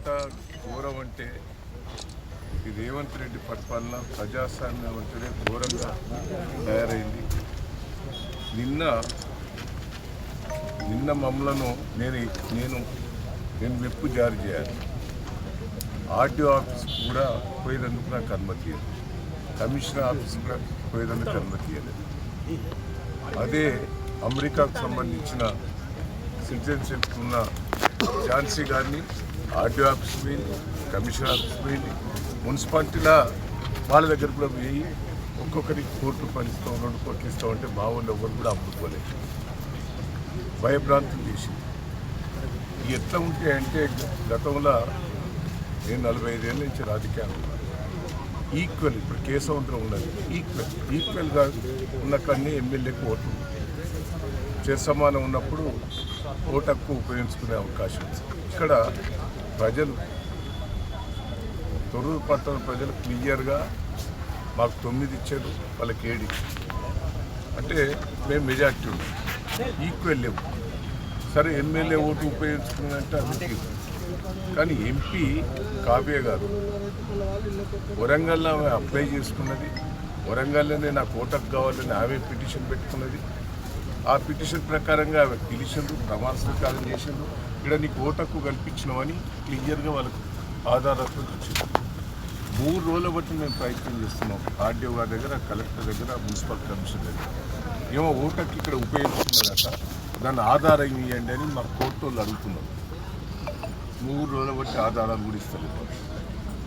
ఎంత ఘోరం అంటే ఈ రేవంత్ రెడ్డి పరిపాలన ప్రజాస్వామ్యవంతుడే ఘోరంగా తయారైంది. నిన్న మమ్మలను నేను వెప్పు జారీ చేయాలి. ఆర్టీఓ ఆఫీస్ కూడా పోయేందుకు నాకు అనుమతి ఇవ్వలేదు. కమిషనర్ ఆఫీస్ కూడా పోయేందుకు అనుమతి ఇవ్వలేదు. అదే అమెరికాకు సంబంధించిన సిటిజన్షిప్ ఉన్న ఝాన్సీ గారిని ఆర్టీఓ ఆఫీస్ పోయింది, కమిషనర్ ఆఫీస్ పోయింది, మున్సిపాలిటీలో వాళ్ళ దగ్గర కూడా పోయి ఒక్కొక్కరికి కోట్లు పనిస్తాం 2 కోట్లు ఇస్తామంటే మా వాళ్ళు ఎవరు కూడా అమ్ముకోలేదు. భయభ్రాంతులు చేసింది. ఎట్లా ఉంటాయంటే గతంలో నేను 45 ఏళ్ళ నుంచి రాజకీయాలు ఈక్వల్, ఇప్పుడు కేశవంతరం ఉన్నది ఈక్వల్గా ఉన్న కన్నీ ఎమ్మెల్యేకి ఓటు సమానం ఉన్నప్పుడు ఓటు హక్కు ఉపయోగించుకునే అవకాశం. ఇక్కడ ప్రజలు తొర్రూరు పట్టణ ప్రజలు క్లియర్గా మాకు 9 ఇచ్చారు, వాళ్ళకి 7 ఇచ్చారు. అంటే మేము మెజార్టీ ఉన్నాం, ఈక్వల్ లేవు. సరే ఎమ్మెల్యే ఓటు ఉపయోగించుకున్నారంటే అది, కానీ ఎంపీ కావ్య గారు వరంగల్లో ఆమె అప్లై చేసుకున్నది, వరంగల్లోనే నాకు ఓటకు కావాలని ఆమె పిటిషన్ పెట్టుకున్నది. ఆ పిటిషన్ ప్రకారంగా ఆమె పిలిచిండ్రు, ప్రమాణ స్వీకారం చేసిండ్రు. ఇక్కడ నీకు ఓటకు కల్పించినామని క్లియర్గా వాళ్ళకు ఆధారాలతో వచ్చింది. 3 రోజుల బట్టి మేము ప్రయత్నం చేస్తున్నాం ఆర్డీఓ గారి దగ్గర, కలెక్టర్ దగ్గర, మున్సిపల్ కమిషనర్ దగ్గర. ఏమో ఓటకు ఇక్కడ ఉపయోగిస్తున్నదట, దాన్ని ఆధారం ఇవ్వండి అని మా కోర్టు వాళ్ళు అడుగుతున్నాం. 3 రోజుల బట్టి ఆధారాలు కూడా ఇస్తలేదు.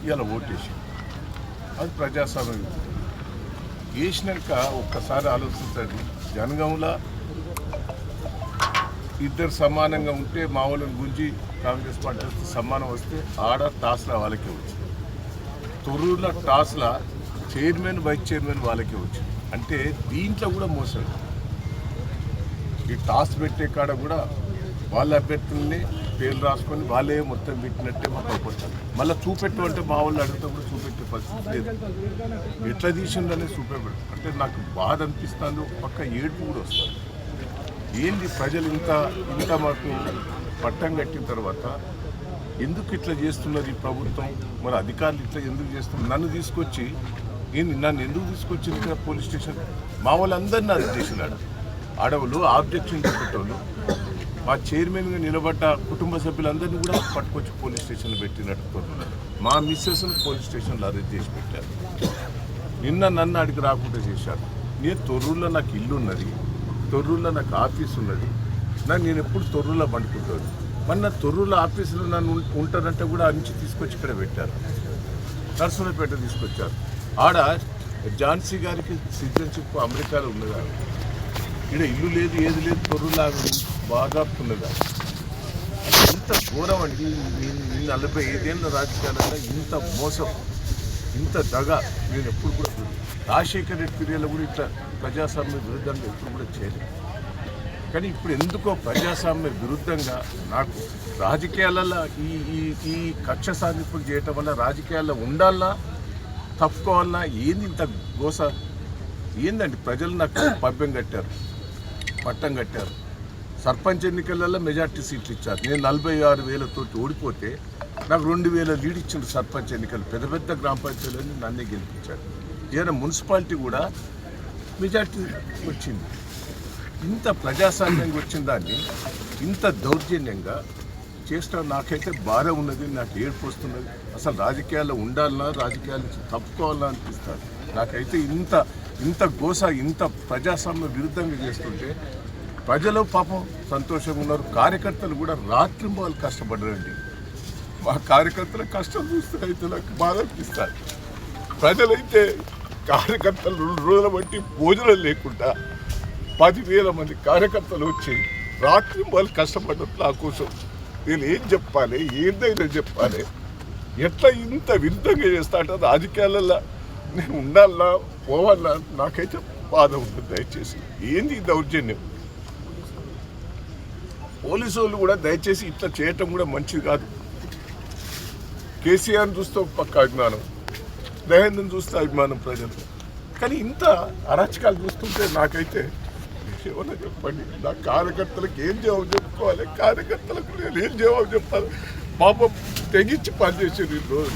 ఇవాళ ఓటేసి అది ప్రజాస్వామ్యం వేసినాక ఒక్కసారి ఆలోచించండి. జనగంలో ఇద్దరు సమానంగా ఉంటే మా వాళ్ళని గురించి కాంగ్రెస్ పార్టీ వస్తే సమానం వస్తే ఆడ టాస్లా వాళ్ళకే వచ్చింది. తొర్రూరులో టాస్లా చైర్మన్ వైస్ చైర్మన్ వాళ్ళకే వచ్చింది. అంటే దీంట్లో కూడా మోసం. ఈ టాస్ పెట్టే కాడ కూడా వాళ్ళ అభ్యర్థుల్ని పేర్లు రాసుకొని వాళ్ళే మొత్తం పెట్టినట్టే మాకు అయిపోతారు. మళ్ళీ చూపెట్టమంటే మా వాళ్ళు అడిగితే కూడా చూపెట్టే పరిస్థితి లేదు. ఎట్లా తీసిందనే చూపెట్టాడు. అంటే నాకు బాధ అనిపిస్తాను, పక్క ఏడుపు కూడా వస్తుంది. ఏంది ప్రజలు ఇంత మాకు పట్టం కట్టిన తర్వాత ఎందుకు ఇట్లా చేస్తున్నారు ఈ ప్రభుత్వం? మరి అధికారులు ఇట్లా ఎందుకు చేస్తున్నారు? నన్ను తీసుకొచ్చి నన్ను ఎందుకు తీసుకొచ్చింది ఇక్కడ పోలీస్ స్టేషన్? మా వాళ్ళందరినీ అరెస్ట్ చేసినాడు. ఆడవాళ్ళు ఆబ్జెక్షన్ పెట్టేవాళ్ళు, మా చైర్మన్గా నిలబడ్డ కుటుంబ సభ్యులందరినీ కూడా పట్టుకొచ్చి పోలీస్ స్టేషన్లో పెట్టినట్టు, మా మిస్సెస్ను పోలీస్ స్టేషన్లో అరెస్ట్ చేసి పెట్టారు. నిన్న నన్ను అడిగి రాకుండా చేశారు. నేను తొర్రూరులో నాకు ఇల్లు ఉన్నది, తొర్రూరులో నాకు ఆఫీస్ ఉన్నది. నేను ఎప్పుడు తొర్రూరులో పండుకుంటాను. మొన్న తొర్రూరులో ఆఫీసులో నన్ను ఉంటానంటే కూడా అంచి తీసుకొచ్చి ఇక్కడ పెట్టారు. నర్సరావుపేట తీసుకొచ్చారు. ఆడ ఝాన్సీ గారికి సిటిజన్షిప్ అమెరికాలో ఉన్నదా? ఇక్కడ ఇల్లు లేదు, ఏది లేదు, తొర్రూరులో బాగా ఉన్నదా? ఇంత ఘోరం అండి. 45 ఏళ్ళ రాజకీయాలలో ఇంత మోసం, ఇంత దగ నేను ఎప్పుడు కూడా రాజశేఖర్ రెడ్డి పీరియడ్లో కూడా ఇట్లా ప్రజాస్వామ్య విరుద్ధంగా ఎప్పుడు కూడా చేయలేదు. కానీ ఇప్పుడు ఎందుకో ప్రజాస్వామ్య విరుద్ధంగా నాకు రాజకీయాలలో ఈ కక్ష సాధింపులు చేయటం వల్ల రాజకీయాల్లో ఉండాలన్నా తప్పుకోవాలన్నా ఏంది ఇంత గోస? ఏందండి? ప్రజలు నాకు పట్టం కట్టారు. సర్పంచ్ ఎన్నికలలో మెజార్టీ సీట్లు ఇచ్చారు. నేను 46,000 ఓడిపోతే నాకు 2,000 లీడ్ ఇచ్చిండు సర్పంచ్ ఎన్నికలు. పెద్ద గ్రామ పంచాయతీలని నన్నే గెలిపించాడు. ఏదైనా మున్సిపాలిటీ కూడా మెజార్టీ వచ్చింది. ఇంత ప్రజాస్వామ్యంగా వచ్చిన దాన్ని ఇంత దౌర్జన్యంగా చేసిన నాకైతే బాధ ఉన్నది, నాకు ఏడుపు వస్తున్నది. అసలు రాజకీయాల్లో ఉండాలన్నా, రాజకీయాలు తప్పుకోవాలన్నా అనిపిస్తారు. నాకైతే ఇంత గోస, ఇంత ప్రజాస్వామ్య విరుద్ధంగా చేస్తుంటే ప్రజలు పాపం సంతోషంగా ఉన్నారు. కార్యకర్తలు కూడా రాత్రింబాలు కష్టపడ్డారండి. మా కార్యకర్తల కష్టం చూస్తే అయితే నాకు బాధ అనిపిస్తారు. ప్రజలైతే కార్యకర్తలు 2 రోజుల బట్టి భోజనం లేకుండా 10,000 మంది కార్యకర్తలు వచ్చి రాత్రింబాలు కష్టపడ్డట్టు నా కోసం నేను ఏం చెప్పాలి, ఏందైనా చెప్పాలి? ఎట్లా ఇంత విరుద్ధంగా చేస్తా అంటే రాజకీయాలలో నేను ఉండాలన్నా పోవాలన్నా నాకైతే బాధ ఉంటుంది. దయచేసి ఏంది దౌర్జన్యం? పోలీసు వాళ్ళు కూడా దయచేసి ఇట్లా చేయటం కూడా మంచిది కాదు. కేసీఆర్ని చూస్తే ఒక పక్క అభిమానం, దహేంద్రని చూస్తే అభిమానం ప్రజలు. కానీ ఇంత అరాచకాలు చూస్తుంటే నాకైతే ఏమన్నా చెప్పండి. నా కార్యకర్తలకు ఏం జవాబు చెప్పుకోవాలి? కార్యకర్తలకు నేను ఏం జవాబు చెప్పాలి? పాపం తెగించి పనిచేసారు ఈ రోజు.